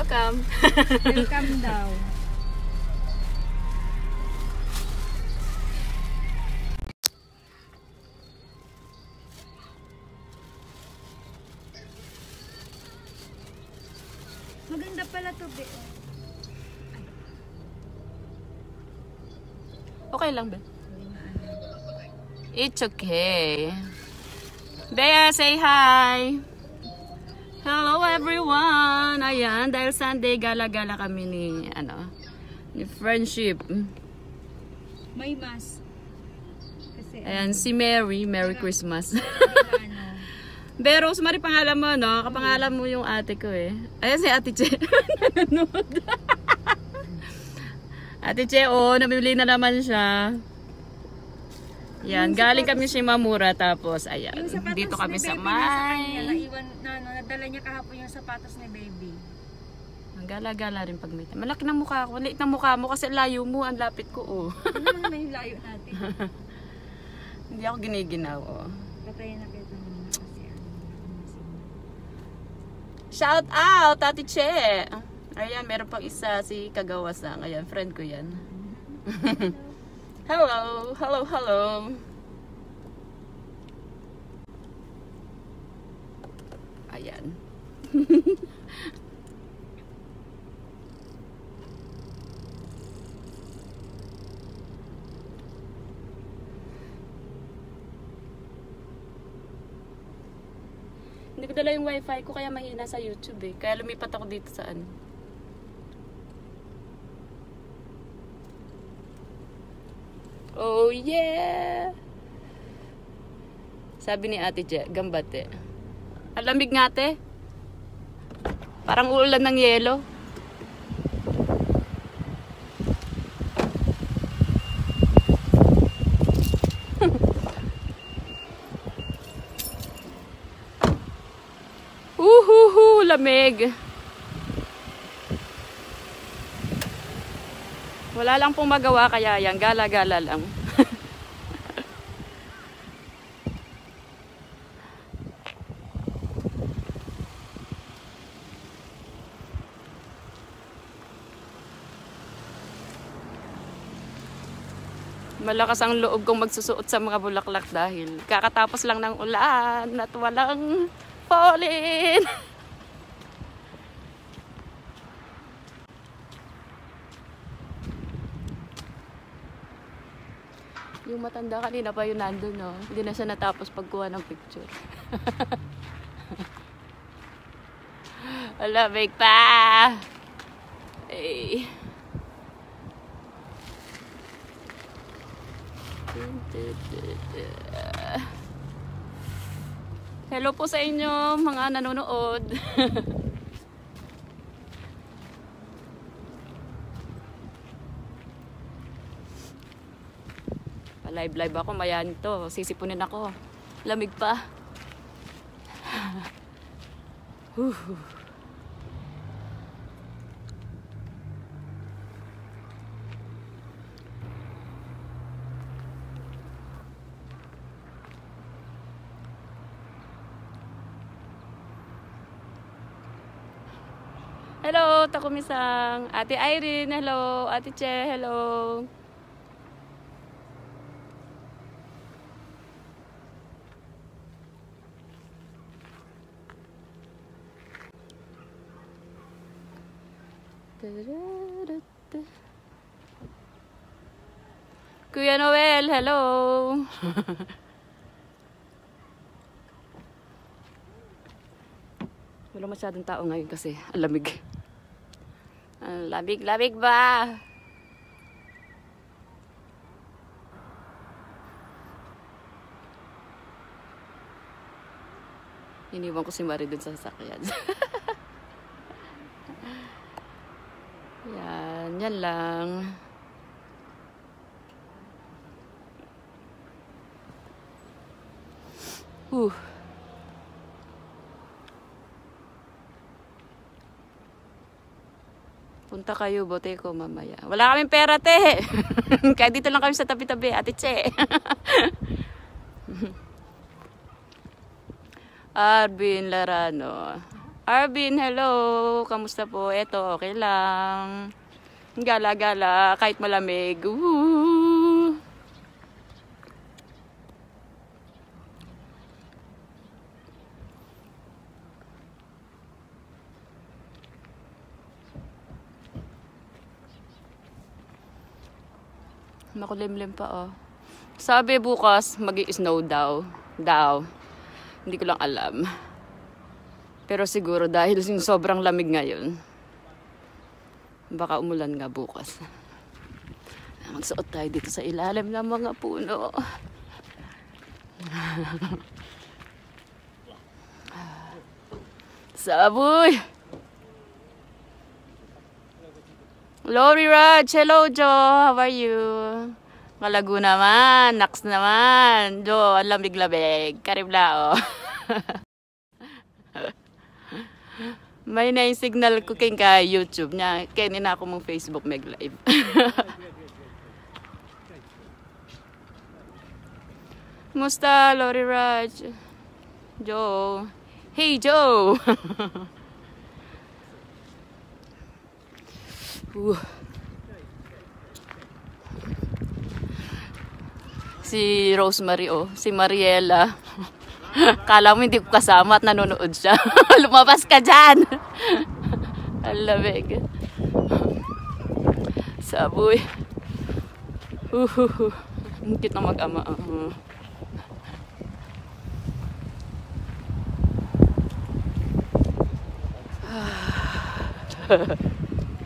Welcome. Welcome daw. Maganda pala to, be. Okay lang, Ben. It's okay. Bea, say hi. Hello everyone. Ayan, dahil Sunday, gala-gala kami ni Friendship. May mas. Kasi, Ayan, si Mary. Merry Christmas. ano, Pero, sumari pangalan mo, no? Kapangalan mo yung ate ko eh. Ayan si Ate Che. Nanonood. Ate Che, oh, nabibili na naman siya. Yan, galing kami si Mamura tapos, ayan, dito kami sa may... Naiwan, nadala niya kahapon yung sapatos ni baby. Ang gala-gala rin pag may... Malaki na mukha ko. Liit na mukha mo kasi layo mo. Ang lapit ko, oh. Ano naman yung layo natin? Hindi ako giniginaw, oh. Patayin na kita muna kasi ano. Shout out, Ate Che! Ayan, meron pang isa, si Kagawasang. Ayan, friend ko yan. Hello! Hello, hello! Ayan. Hindi ko dala yung wifi ko kaya mahina sa YouTube eh. Kaya lumipat ako dito sa ano. Oh yeah! Sabi ni Ate Je, gambate. Ang lamig nga te. Parang uulan ng yelo. Uhuhu, lamig. Wala lang pong magawa kaya yan, gala-gala lang. Malakas ang loob kong magsusuot sa mga bulaklak dahil kakatapos lang ng ulan at walang falling. Yung matanda kanina pa yun nandun, no? Hindi na siya natapos pagkuha ng picture. Alamig pa! Hey. Hello po sa inyo, mga nanonood. Live ako, mayan to. Sisipunin ako. Lamig pa. Hello, Takumisang. Ate Irene, hello. Ate Che, hello. Kuya Noel, hello. Wala masyadong tao ngayon kasi ang lamig. Ang lamig ba? Iniwan ko si Marie dun sa sasakyan. Yan lang. Punta kayo, bote ko mamaya. Wala kaming pera, te. Kaya dito lang kami sa tabi-tabi, Ate Che. Arvin Larano. Arvin, hello. Kamusta po? Eto, okay lang. Gala-gala, kahit malamig. Woo! Makulimlim pa oh. Sabi bukas mag-i-snow daw. Hindi ko lang alam. Pero siguro dahil yung sobrang lamig ngayon, baka umulan nga bukas. Magsuot tayo dito sa ilalim ng mga puno. Saboy! Lori Raj, hello Jo, how are you? Malago naman, naks naman. Jo, ang lamig-lamig. Kariblao. May na yung signal ko king ka YouTube niya. Kaya na ako mong Facebook mag live. Musta, Lori Raj? Jo. Hey, Jo! Si Rosemary, oh. Si Mariela. Kala mo hindi ko kasama at nanonood siya. Lumabas ka dyan! Ang lamig. Saboy. Ang cute na mag-ama.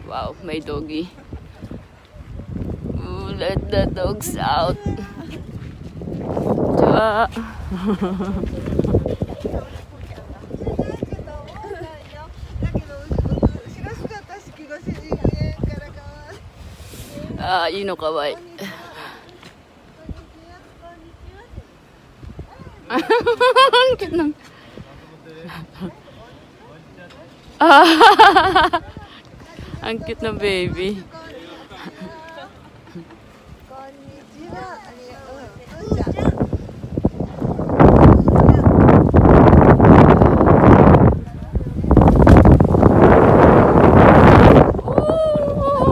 Wow, may doggy. Ooh, let the dogs out. You know kawaii. Ang cute ng baby.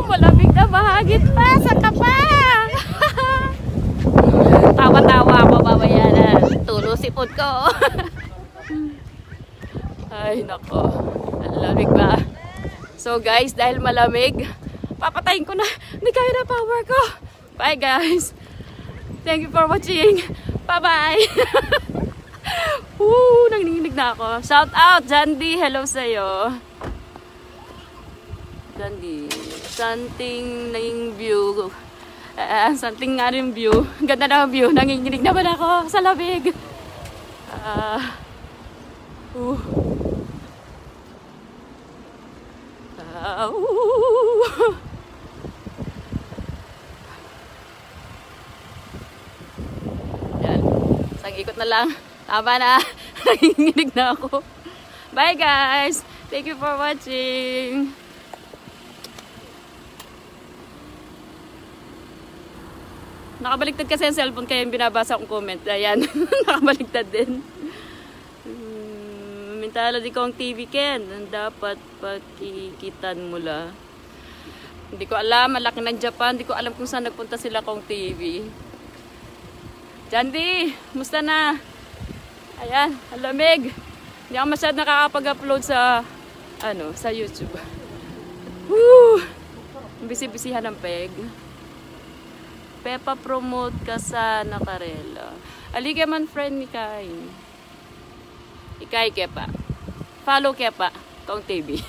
Malamig na bahagit pa sa kapa. Tawa-tawa ako babayaran. Tulo sipod ko. Ay nako. Ang lamig ba? So guys, dahil malamig, papatayin ko na. Hindi kaya na power ko. Bye guys. Thank you for watching. Bye-bye. Nanginginig na ako. Shout out, Jandy. Hello sa'yo. Jandy. Something na yung view. Something nga rin view. Ganda na ang view. Nanginginig naman ako sa lamig. Yan. Isang ikot na lang. Tama na. Nanginginig na ako. Bye guys. Thank you for watching. Nakabaliktad kasi ang cellphone kaya yung binabasa kong comment. Ayan. Nakabaliktad din. Mintala di ko ang TV Ken. Dapat pakikitan mo la. Hindi ko alam. Malaki ng Japan. Hindi ko alam kung saan nagpunta sila kong TV. Jandy, musta na? Ayan, alamig. Hindi ako masyad nakakapag-upload sa sa YouTube. Woo! Bisi-bisihan ng peg. Pepa promote ka sa Nakarela. Aliga man friend ni Kai. Ikay kepa. Follow kepa. Kong TV.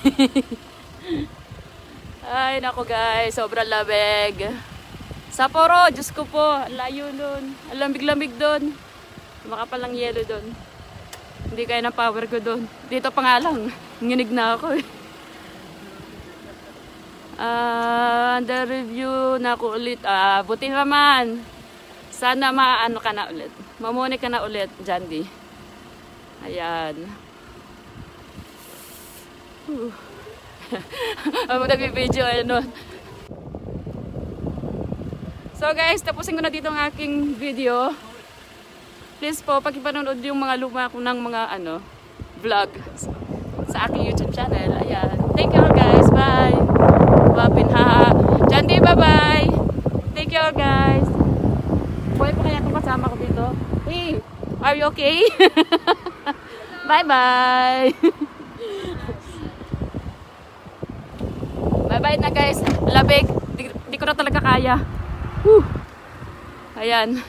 Ay, nako guys. Sobrang lamig. Sapporo, Diyos ko po. Layo nun. Ang lamig-lamig doon. Makapalang yelo doon. Hindi kaya ng power ko doon. Dito pa nga lang. Nginig na ako eh. Under review na ako ulit. Buti naman. Sana maano ka na ulit. Mamuni ka na ulit, Jandy. Ayan. Ang nag-video ano. So guys, tapusin ko na dito ang aking video. Please po, pakipanood yung mga luma ko ng mga vlog. sa aking YouTube channel. Ayan. Thank you all guys. Bye. Wapin ha. Jandy, bye-bye. Thank you all guys. Buhay pa kaya itong kasama ko dito? Hey, are you okay? Bye-bye. Bye-bye na guys. Labig. Di ko na talaga kaya. Whew. Ayan.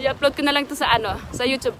I-upload ko na lang to sa sa YouTube.